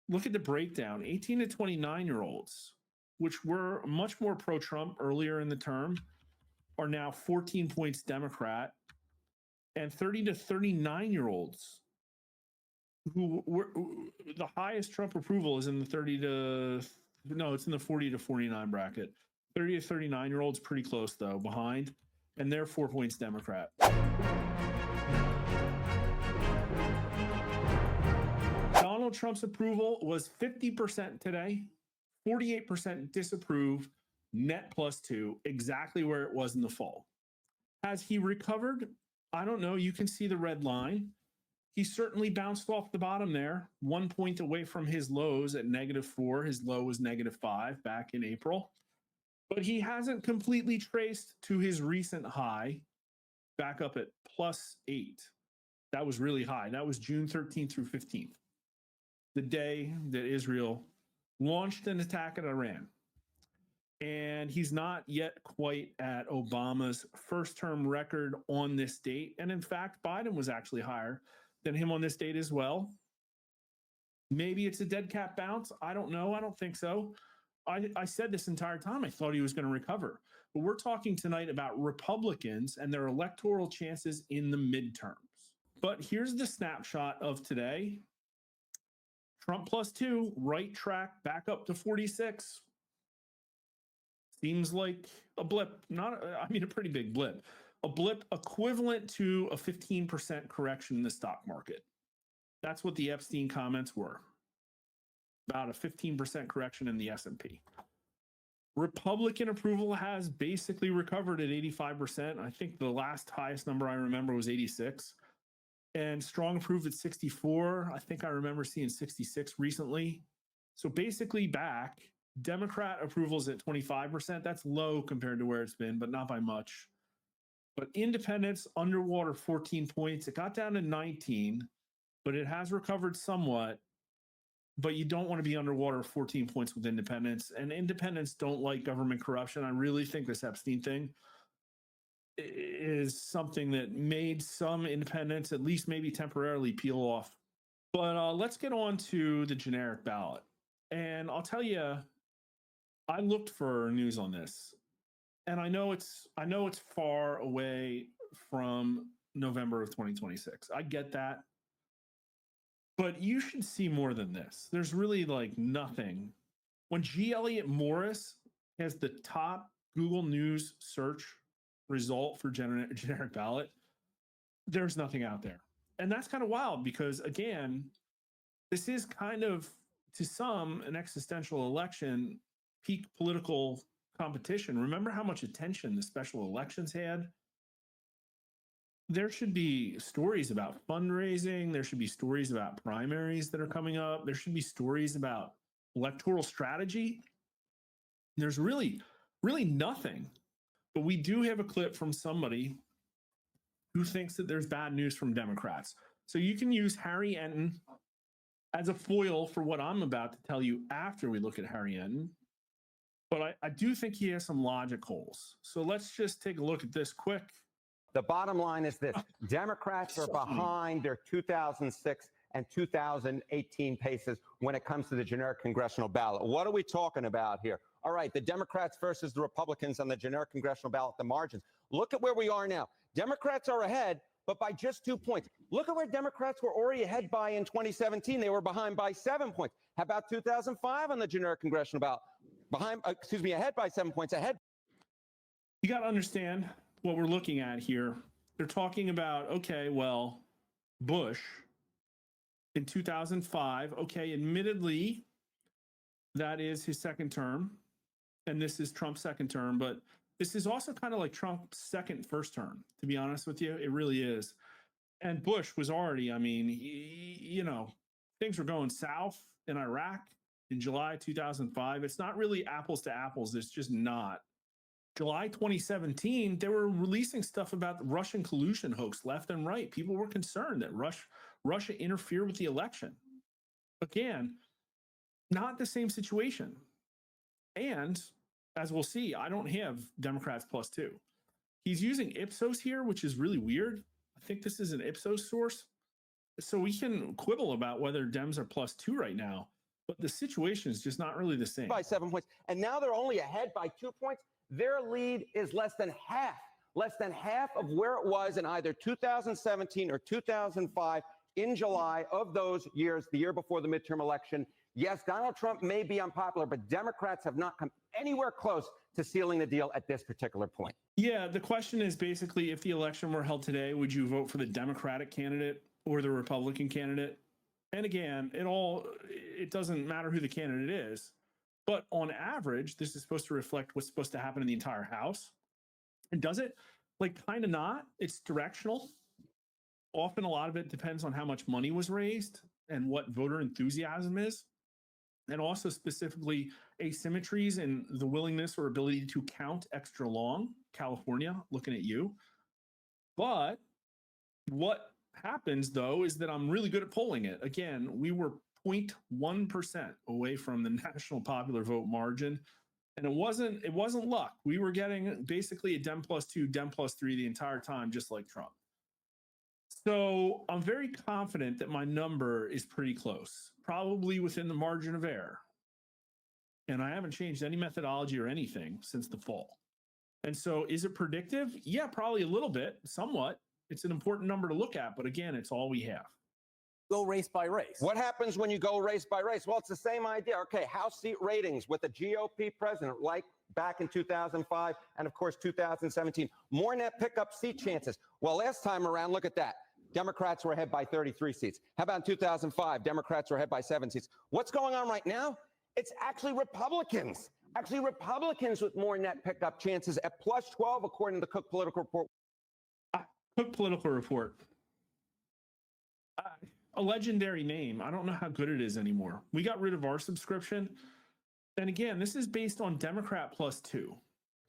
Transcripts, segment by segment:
look at the breakdown. 18 to 29-year-olds, which were much more pro-Trump earlier in the term, are now 14 points Democrat, and 30 to 39-year-olds who were the highest Trump approval is in the 30 to no, it's in the 40 to 49 bracket. 30 to 39-year-olds pretty close though, behind, and they're 4 points Democrat. Donald Trump's approval was 50% today, 48% disapprove, net +2, exactly where it was in the fall. Has he recovered? I don't know. You can see the red line. He certainly bounced off the bottom there, 1 point away from his lows at -4. His low was -5 back in April. But he hasn't completely traced to his recent high back up at +8. That was really high. That was June 13th through 15th, the day that Israel launched an attack at Iran. And he's not yet quite at Obama's first term record on this date. And in fact, Biden was actually higher than him on this date as well. Maybe it's a dead cat bounce. I don't know. I don't think so. I said this entire time I thought he was going to recover. But we're talking tonight about Republicans and their electoral chances in the midterms. But here's the snapshot of today. Trump +2, right track, back up to 46. Seems like a blip, a pretty big blip. A blip equivalent to a 15% correction in the stock market. That's what the Epstein comments were. About a 15% correction in the S&P. Republican approval has basically recovered at 85%. I think the last highest number I remember was 86. And strong approved at 64. I think I remember seeing 66 recently. So basically back. Democrat approvals at 25%. That's low compared to where it's been, but not by much. But independents underwater 14 points. It got down to 19, but it has recovered somewhat. But you don't want to be underwater 14 points with independents. And independents don't like government corruption. I really think this Epstein thing is something that made some independents, at least maybe temporarily, peel off. But let's get on to the generic ballot. And I'll tell you, I looked for news on this, and I know it's far away from November of 2026. I get that. But you should see more than this. There's really like nothing. When G. Elliott Morris has the top Google News search result for generic ballot, there's nothing out there. And that's kind of wild because, again, this is kind of, to some, an existential election, peak political competition. Remember how much attention the special elections had? There should be stories about fundraising. There should be stories about primaries that are coming up. There should be stories about electoral strategy. There's really nothing. But we do have a clip from somebody who thinks that there's bad news from Democrats. So you can use Harry Enton as a foil for what I'm about to tell you after we look at Harry Enton. But I do think he has some logic holes. So let's just take a look at this quick. The bottom line is this. Democrats are behind their 2006 and 2018 paces when it comes to the generic congressional ballot. What are we talking about here? All right, the Democrats versus the Republicans on the generic congressional ballot, the margins. Look at where we are now. Democrats are ahead, but by just 2 points. Look at where Democrats were already ahead by in 2017. They were behind by 7 points. How about 2005 on the generic congressional ballot? Ahead by 7 points, ahead. You got to understand what we're looking at here. They're talking about, okay, well, Bush in 2005, okay, admittedly, that is his second term, and this is Trump's second term, but this is also kind of like Trump's first term, to be honest with you. It really is. And Bush was already, things were going south in Iraq in July 2005. It's not really apples to apples. It's just not. July 2017, they were releasing stuff about the Russian collusion hoax left and right. People were concerned that Russia interfered with the election. Again, not the same situation. And as we'll see, I don't have Democrats +2. He's using Ipsos here, which is really weird. I think this is an Ipsos source. So we can quibble about whether Dems are +2 right now. but the situation is just not really the same. By 7 points. And now they're only ahead by 2 points. Their lead is less than half of where it was in either 2017 or 2005 in July of those years, the year before the midterm election. Yes, Donald Trump may be unpopular, but Democrats have not come anywhere close to sealing the deal at this particular point. Yeah, the question is basically, if the election were held today, would you vote for the Democratic candidate or the Republican candidate? And again, it doesn't matter who the candidate is, but on average, this is supposed to reflect what's supposed to happen in the entire House. And does it? Like, kind of not. It's directional. Often a lot of it depends on how much money was raised and what voter enthusiasm is. And also specifically asymmetries in the willingness or ability to count extra long. California, looking at you. But what happens, though, is that I'm really good at polling it. Again, we were 0.1% away from the national popular vote margin. And it wasn't luck. We were getting basically a Dem +2, Dem +3 the entire time, just like Trump. So I'm very confident that my number is pretty close, probably within the margin of error. And I haven't changed any methodology or anything since the fall. And so is it predictive? Yeah, probably a little bit, somewhat. It's an important number to look at, but again, it's all we have. Go race by race. What happens when you go race by race? Well, it's the same idea. Okay, House seat ratings with a GOP president like back in 2005 and, of course, 2017. More net pickup seat chances. Well, last time around, look at that. Democrats were ahead by 33 seats. How about in 2005? Democrats were ahead by 7 seats. What's going on right now? It's actually Republicans. Actually, Republicans with more net pickup chances at +12, according to the Cook Political Report. Cook Political Report. A legendary name. I don't know how good it is anymore. We got rid of our subscription. And again, this is based on Democrat +2.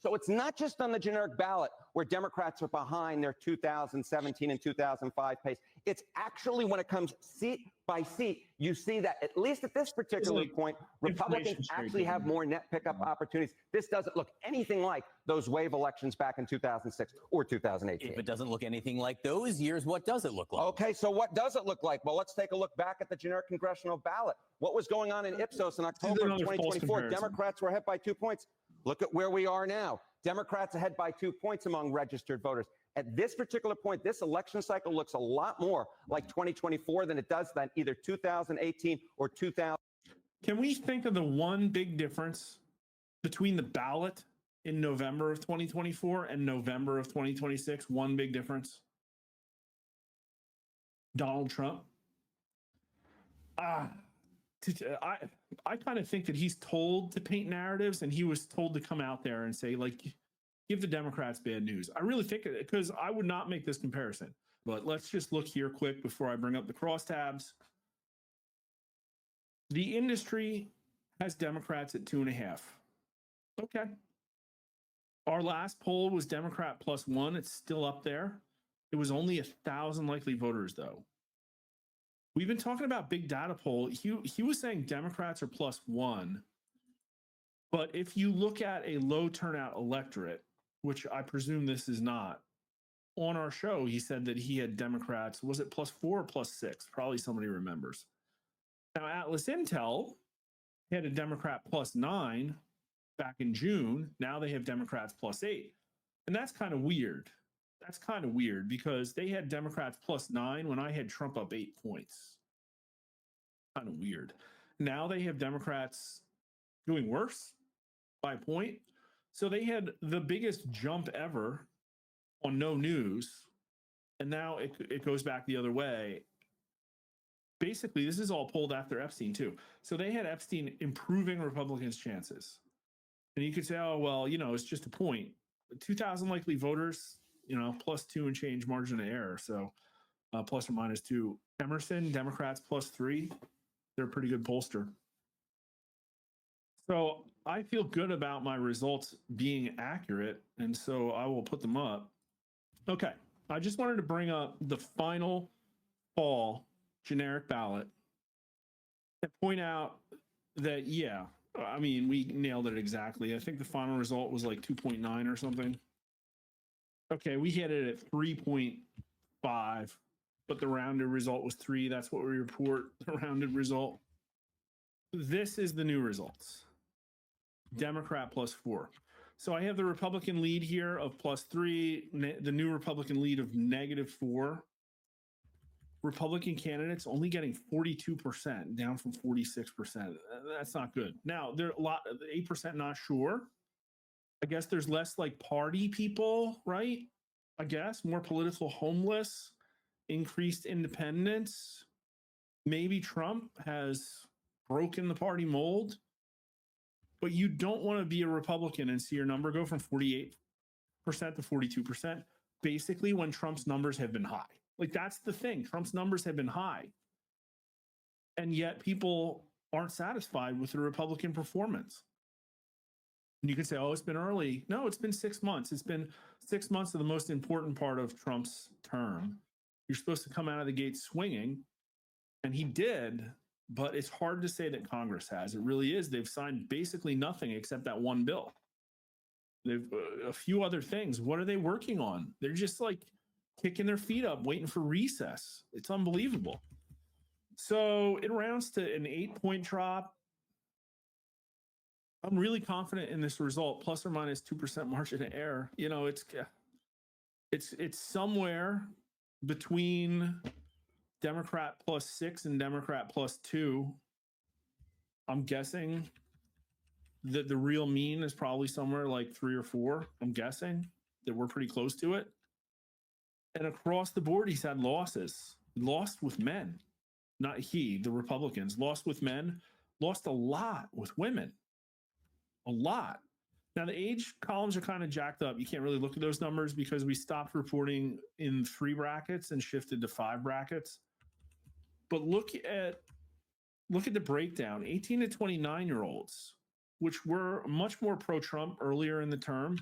So it's not just on the generic ballot where Democrats are behind their 2017 and 2005 pace. It's actually when it comes seat by seat, you see that at least at this particular point, Republicans actually have more net pickup opportunities. This doesn't look anything like those wave elections back in 2006 or 2018. If it doesn't look anything like those years, what does it look like? Okay, so what does it look like? Well, let's take a look back at the generic congressional ballot. What was going on in Ipsos in October of 2024? Democrats were ahead by 2 points. Look at where we are now. Democrats ahead by 2 points among registered voters. At this particular point, this election cycle looks a lot more like 2024 than it does than either 2018 or 2000. Can we think of the one big difference between the ballot in November of 2024 and November of 2026? One big difference. Donald Trump. I kind of think that he's told to paint narratives, and he was told to come out there and say, like, give the Democrats bad news. I really think it, because I would not make this comparison. But let's just look here quick before I bring up the crosstabs. The industry has Democrats at 2.5. Okay. Our last poll was Democrat +1. It's still up there. It was only 1,000 likely voters, though. We've been talking about big data poll. He was saying Democrats are +1. But if you look at a low turnout electorate, which I presume this is not, on our show, he said that he had Democrats, was it +4 or +6? Probably somebody remembers. Now, Atlas Intel had a Democrat +9 back in June. Now they have Democrats +8. And that's kind of weird. That's kind of weird because they had Democrats +9 when I had Trump up 8 points. Kind of weird. Now they have Democrats doing worse by a point. So they had the biggest jump ever on no news. And now it goes back the other way. Basically, this is all pulled after Epstein, too. So they had Epstein improving Republicans' chances. And you could say, oh, well, you know, it's just a point. 2,000 likely voters, you know, +2 and change margin of error. So ±2. Emerson, Democrats +3. They're a pretty good pollster. So I feel good about my results being accurate. And so I will put them up. Okay. I just wanted to bring up the final fall generic ballot and point out that, yeah, I mean, we nailed it exactly. I think the final result was like 2.9 or something. Okay, we hit it at 3.5, but the rounded result was 3. That's what we report, the rounded result. this is the new results. Democrat +4. So I have the Republican lead here of +3, the new Republican lead of -4. Republican candidates only getting 42%, down from 46%. That's not good. Now, there are a lot, 8% not sure. I guess there's less like party people, right? I guess more political homeless, increased independence. Maybe Trump has broken the party mold. But you don't want to be a Republican and see your number go from 48% to 42%, basically when Trump's numbers have been high. Like, that's the thing. Trump's numbers have been high. And yet people aren't satisfied with the Republican performance. And you can say, oh, it's been early. No, it's been 6 months. It's been 6 months of the most important part of Trump's term. You're supposed to come out of the gate swinging. And he did. But it's hard to say that Congress has. It really is. They've signed basically nothing except that one bill. They've a few other things. What are they working on? They're just like kicking their feet up, waiting for recess. It's unbelievable. So it rounds to an 8-point drop. I'm really confident in this result, plus or minus 2% margin of error. You know, it's somewhere between Democrat +6 and Democrat +2. I'm guessing that the real mean is probably somewhere like 3 or 4. I'm guessing that we're pretty close to it. And across the board, he's had losses. Lost with men. Not he, the Republicans. Lost with men. Lost a lot with women. A lot. Now, the age columns are kind of jacked up. You can't really look at those numbers because we stopped reporting in 3 brackets and shifted to 5 brackets. But look at the breakdown. 18 to 29-year-olds, which were much more pro-Trump earlier in the term,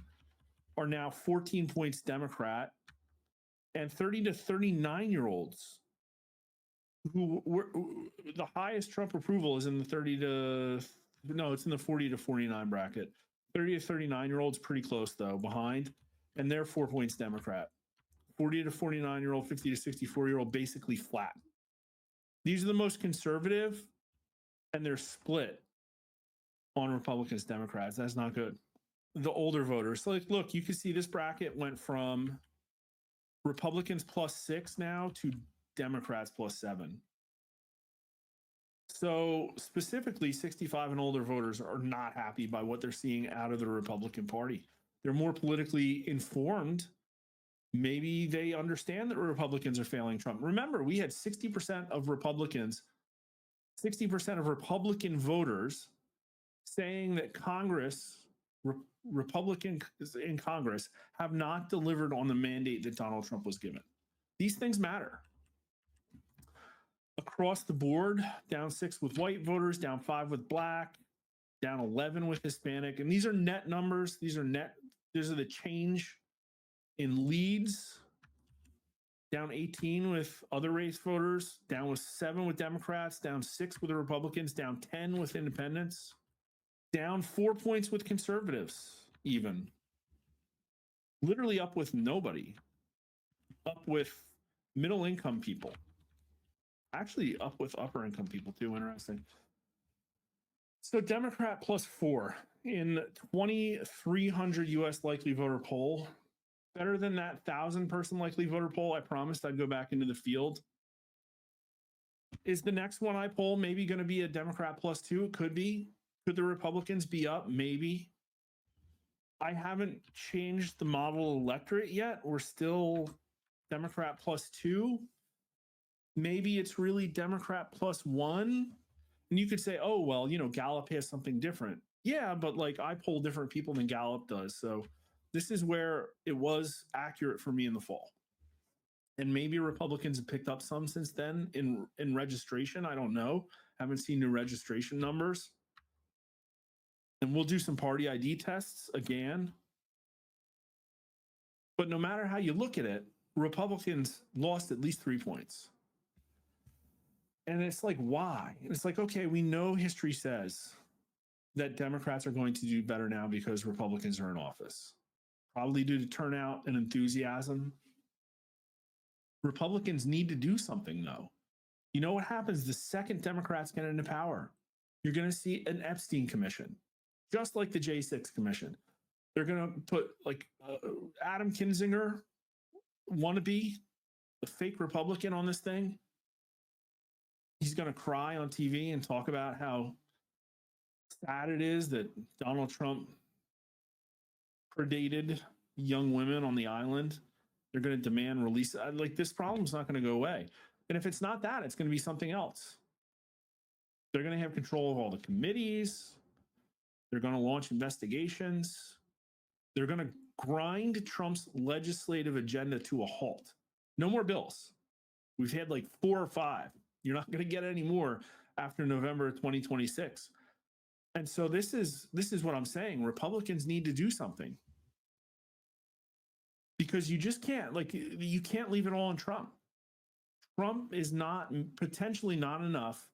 are now 14 points Democrat. And 30 to 39-year-olds, who were the highest Trump approval is in the 40 to 49 bracket. 30 to 39-year-olds pretty close though, behind, and they're 4 points Democrat. 40 to 49-year-old, 50 to 64-year-old, basically flat. These are the most conservative, and they're split on Republicans, Democrats. That's not good. The older voters. So, like, look, you can see this bracket went from Republicans +6 now to Democrats +7. So specifically, 65 and older voters are not happy by what they're seeing out of the Republican Party. They're more politically informed. Maybe they understand that Republicans are failing Trump. Remember, we had 60% of Republicans, 60% of Republican voters saying that Congress, Republicans in Congress, have not delivered on the mandate that Donald Trump was given. These things matter. Across the board, down 6 with white voters, down 5 with black, down 11 with Hispanic. And these are net numbers. These are the change in leads. Down 18 with other race voters, down with 7 with Democrats, down 6 with the Republicans, down 10 with independents, down 4 points with conservatives, even. Literally up with nobody. Up with middle income people. Actually up with upper income people too, interesting. So Democrat +4 in 2,300 US likely voter poll. Better than that 1,000-person likely voter poll. I promised I'd go back into the field. Is the next one I poll maybe going to be a Democrat +2? It could be. Could the Republicans be up? Maybe. I haven't changed the model electorate yet. We're still Democrat +2. Maybe it's really Democrat +1. And you could say, oh, well, you know, Gallup has something different. Yeah, but like I poll different people than Gallup does. So this is where it was accurate for me in the fall. And maybe Republicans have picked up some since then in registration. I don't know. Haven't seen new registration numbers. And we'll do some party ID tests again. But no matter how you look at it, Republicans lost at least 3 points. And it's like, why? And it's like, okay, we know history says that Democrats are going to do better now because Republicans are in office. Probably due to turnout and enthusiasm. Republicans need to do something, though. You know what happens the second Democrats get into power? You're going to see an Epstein commission, just like the J6 commission. They're going to put like Adam Kinzinger, wannabe, the fake Republican on this thing. He's going to cry on TV and talk about how sad it is that Donald Trump predated young women on the island. They're going to demand release. Like, this problem's not going to go away. And if it's not that, it's going to be something else. They're going to have control of all the committees. They're going to launch investigations. They're going to grind Trump's legislative agenda to a halt. No more bills. We've had like 4 or 5. You're not going to get any more after November 2026. And so this is what I'm saying. Republicans need to do something, because you just can't, like, you can't leave it all on Trump. Trump is not, potentially not enough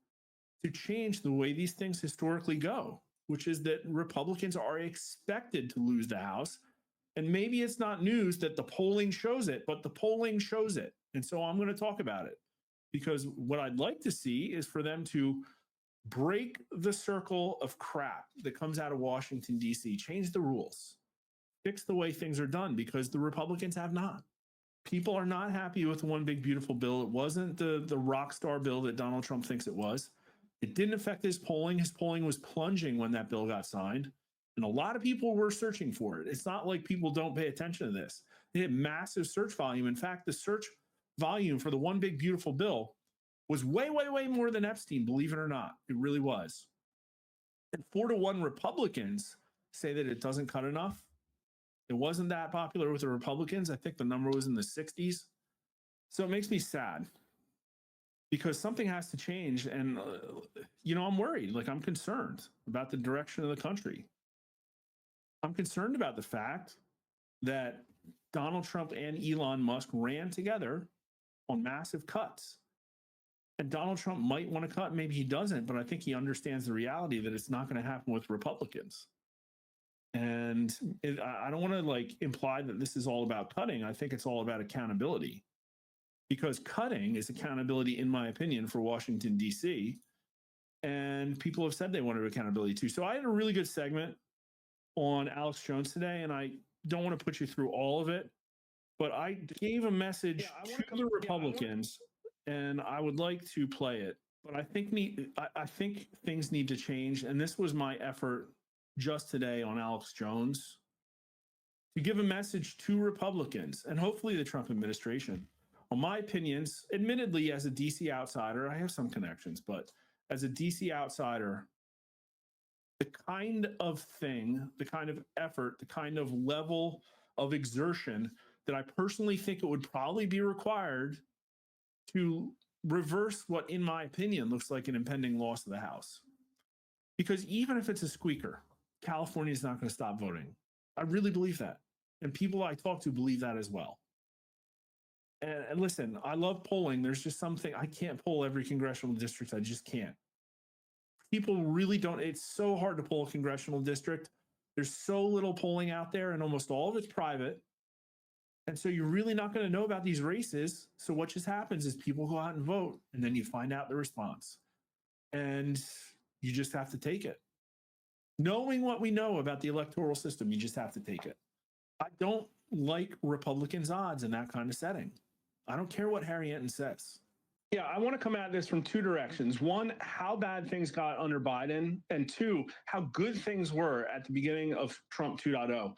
to change the way these things historically go, which is that Republicans are expected to lose the House. And maybe it's not news that the polling shows it, but the polling shows it. And so I'm going to talk about it, because what I'd like to see is for them to break the circle of crap that comes out of Washington, D.C., change the rules, fix the way things are done, because the Republicans have not. People are not happy with one big beautiful bill. It wasn't the rock star bill that Donald Trump thinks it was. It didn't affect his polling. His polling was plunging when that bill got signed. And a lot of people were searching for it. It's not like people don't pay attention to this. They had massive search volume. In fact, the search volume for the one big beautiful bill was way, way, way more than Epstein, believe it or not. It really was. And 4-to-1 Republicans say that it doesn't cut enough. It wasn't that popular with the Republicans. I think the number was in the 60s. So it makes me sad, because something has to change. And, I'm worried. Like, I'm concerned about the direction of the country. I'm concerned about the fact that Donald Trump and Elon Musk ran together on massive cuts. And Donald Trump might want to cut, maybe he doesn't, but I think he understands the reality that it's not going to happen with Republicans. And I don't want to imply that this is all about cutting. I think it's all about accountability, because cutting is accountability, in my opinion, for Washington, D.C. And people have said they wanted accountability too. So I had a really good segment on Alex Jones today, and I don't want to put you through all of it, but I gave a message to the Republicans, and I would like to play it. But I think things need to change, and this was my effort just today on Alex Jones, to give a message to Republicans and hopefully the Trump administration on my opinions. Admittedly, as a DC outsider, I have some connections, but as a DC outsider, the kind of thing, the kind of effort, the kind of level of exertion that I personally think it would probably be required to reverse what, in my opinion, looks like an impending loss of the House. Because even if it's a squeaker, California is not going to stop voting. I really believe that. And people I talk to believe that as well. And listen, I love polling. There's just something, I can't poll every congressional district. I just can't. People really don't. It's so hard to poll a congressional district. There's so little polling out there, and almost all of it's private. And so you're really not going to know about these races. So what just happens is people go out and vote, and then you find out the response. And you just have to take it. Knowing what we know about the electoral system, you just have to take it. I don't like Republicans' odds in that kind of setting. I don't care what Harry Enton says. Yeah, I want to come at this from 2 directions. One, how bad things got under Biden, and 2, how good things were at the beginning of Trump 2.0.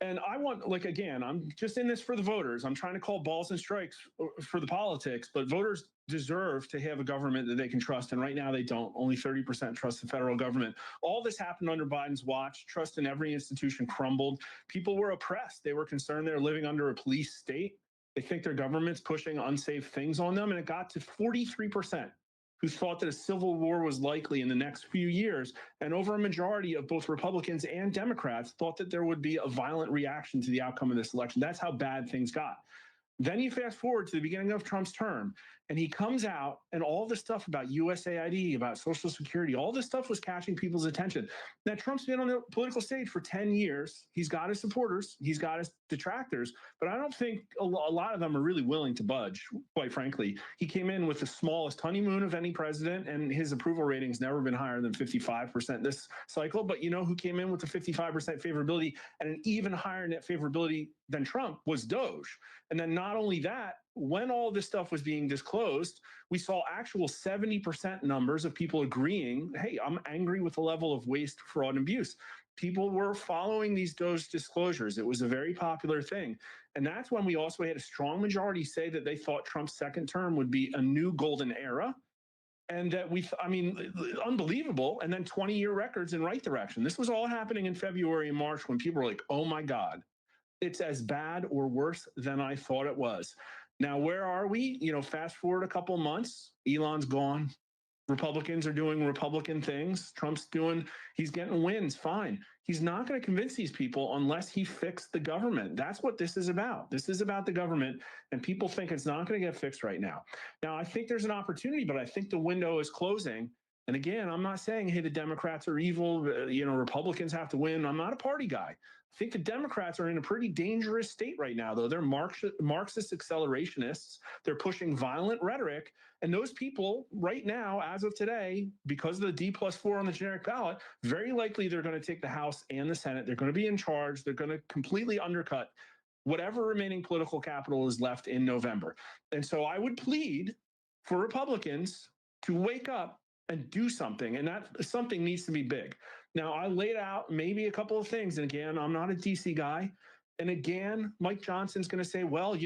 And I want, again, I'm just in this for the voters. I'm trying to call balls and strikes for the politics, but voters deserve to have a government that they can trust. And right now they don't. Only 30% trust the federal government. All this happened under Biden's watch. Trust in every institution crumbled. People were oppressed. They were concerned they're living under a police state. They think their government's pushing unsafe things on them. And it got to 43% who thought that a civil war was likely in the next few years. And over a majority of both Republicans and Democrats thought that there would be a violent reaction to the outcome of this election. That's how bad things got. Then you fast forward to the beginning of Trump's term, And he comes out and all the stuff about USAID, about Social Security, all this stuff was catching people's attention. Now, Trump's been on the political stage for 10 years. He's got his supporters, he's got his detractors, but I don't think a lot of them are really willing to budge, quite frankly. He came in with the smallest honeymoon of any president, and his approval rating's never been higher than 55% this cycle. But you know who came in with the 55% favorability and an even higher net favorability than Trump was Doge. And then not only that, when all this stuff was being disclosed, we saw actual 70% numbers of people agreeing, hey, I'm angry with the level of waste, fraud, and abuse. People were following these Doge disclosures. It was a very popular thing. And that's when we also had a strong majority say that they thought Trump's second term would be a new golden era. And that unbelievable. And then 20-year records in right direction. This was all happening in February and March when people were like, oh my God, it's as bad or worse than I thought it was. Now, where are we? Fast forward a couple months, Elon's gone. Republicans are doing Republican things. He's getting wins, fine. He's not going to convince these people unless he fixed the government. That's what this is about. This is about the government, and people think it's not going to get fixed right now. Now, I think there's an opportunity, but I think the window is closing. And again, I'm not saying, hey, the Democrats are evil, Republicans have to win. I'm not a party guy. I think the Democrats are in a pretty dangerous state right now, though. They're Marxist accelerationists. They're pushing violent rhetoric. And those people right now, as of today, because of the D+4 on the generic ballot, very likely they're going to take the House and the Senate. They're going to be in charge. They're going to completely undercut whatever remaining political capital is left in November. And so I would plead for Republicans to wake up and do something. And that something needs to be big. Now, I laid out maybe a couple of things. And again, I'm not a DC guy. And again, Mike Johnson's going to say, well,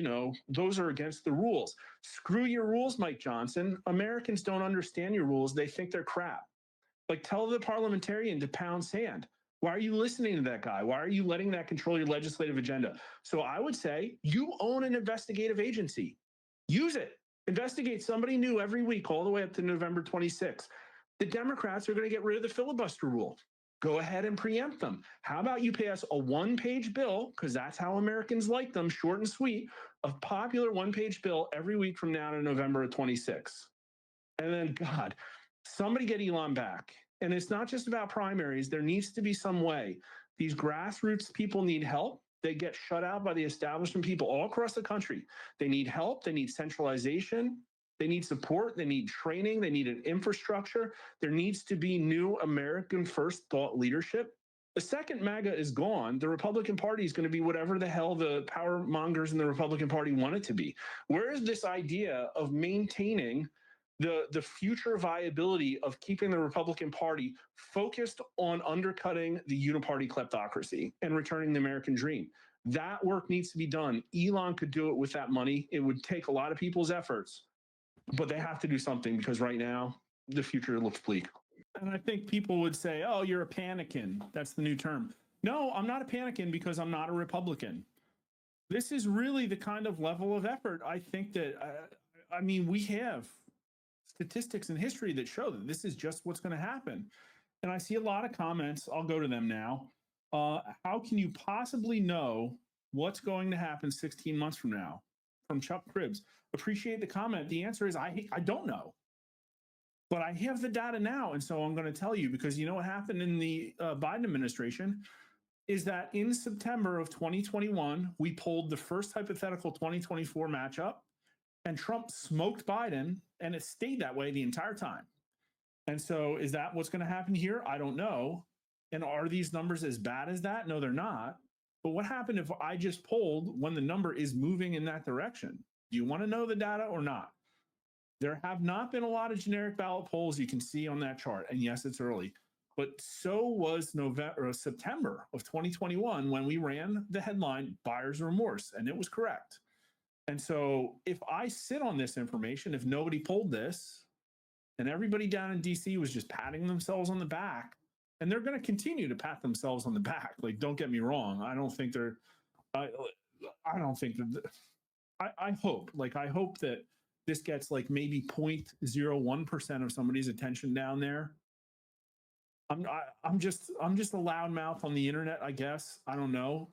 those are against the rules. Screw your rules, Mike Johnson. Americans don't understand your rules. They think they're crap. Like, tell the parliamentarian to pound sand. Why are you listening to that guy? Why are you letting that control your legislative agenda? So I would say you own an investigative agency. Use it. Investigate somebody new every week all the way up to November 26th. The Democrats are going to get rid of the filibuster rule. Go ahead and preempt them. How about you pass a one-page bill, because that's how Americans like them, short and sweet, a popular one-page bill every week from now to November 26th. And then, God, somebody get Elon back. And it's not just about primaries. There needs to be some way. These grassroots people need help. They get shut out by the establishment people all across the country. They need help. They need centralization. They need support. They need training. They need an infrastructure. There needs to be new American first thought leadership. The second MAGA is gone, the Republican Party is going to be whatever the hell the power mongers in the Republican Party want it to be. Where is this idea of maintaining the future viability of keeping the Republican Party focused on undercutting the uniparty kleptocracy and returning the American dream? That work needs to be done. Elon could do it with that money. It would take a lot of people's efforts, but they have to do something because right now the future looks bleak. And I think people would say, oh, you're a panican. That's the new term. No, I'm not a panican because I'm not a Republican. This is really the kind of level of effort I think that, we have statistics in history that show that this is just what's going to happen. And I see a lot of comments. I'll go to them now. How can you possibly know what's going to happen 16 months from now? From Chuck Cribbs. Appreciate the comment. The answer is I don't know. But I have the data now, and so I'm going to tell you, because you know what happened in the Biden administration is that in September of 2021, we pulled the first hypothetical 2024 matchup, and Trump smoked Biden, and it stayed that way the entire time. And so is that what's going to happen here? I don't know. And are these numbers as bad as that? No, they're not. But what happened if I just polled when the number is moving in that direction? Do you want to know the data or not? There have not been a lot of generic ballot polls you can see on that chart. And yes, it's early. But so was September of 2021 when we ran the headline buyer's remorse, and it was correct. And so if I sit on this information, if nobody polled this, and everybody down in DC was just patting themselves on the back, and they're going to continue to pat themselves on the back. Like, don't get me wrong. I don't think they're, I hope that this gets like maybe 0.01% of somebody's attention down there. I'm just a loudmouth on the internet, I guess. I don't know.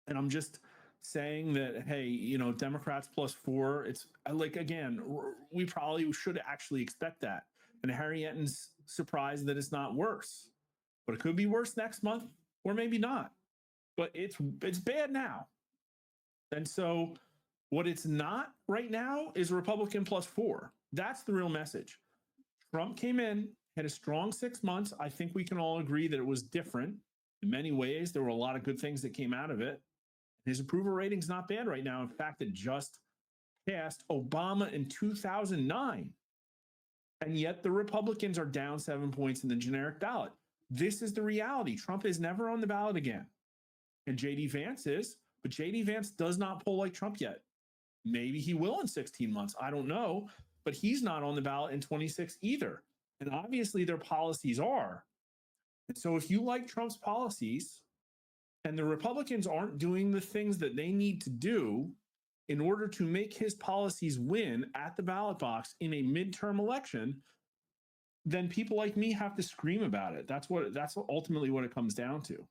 And I'm just saying that, hey, you know, Democrats +4, it's like, again, we probably should actually expect that. And Harry Enton's surprised that it's not worse, but it could be worse next month, or maybe not. But it's bad now. And so what it's not right now is Republican +4. That's the real message. Trump came in, had a strong 6 months. I think we can all agree that it was different in many ways. There were a lot of good things that came out of it. His approval rating's not bad right now. In fact, it just passed Obama in 2009. And yet the Republicans are down 7 points in the generic ballot. This is the reality. Trump is never on the ballot again. And J.D. Vance is, but J.D. Vance does not poll like Trump yet. Maybe he will in 16 months. I don't know. But he's not on the ballot in 26 either. And obviously their policies are. And so if you like Trump's policies and the Republicans aren't doing the things that they need to do in order to make his policies win at the ballot box in a midterm election, then people like me have to scream about it. That's ultimately what it comes down to.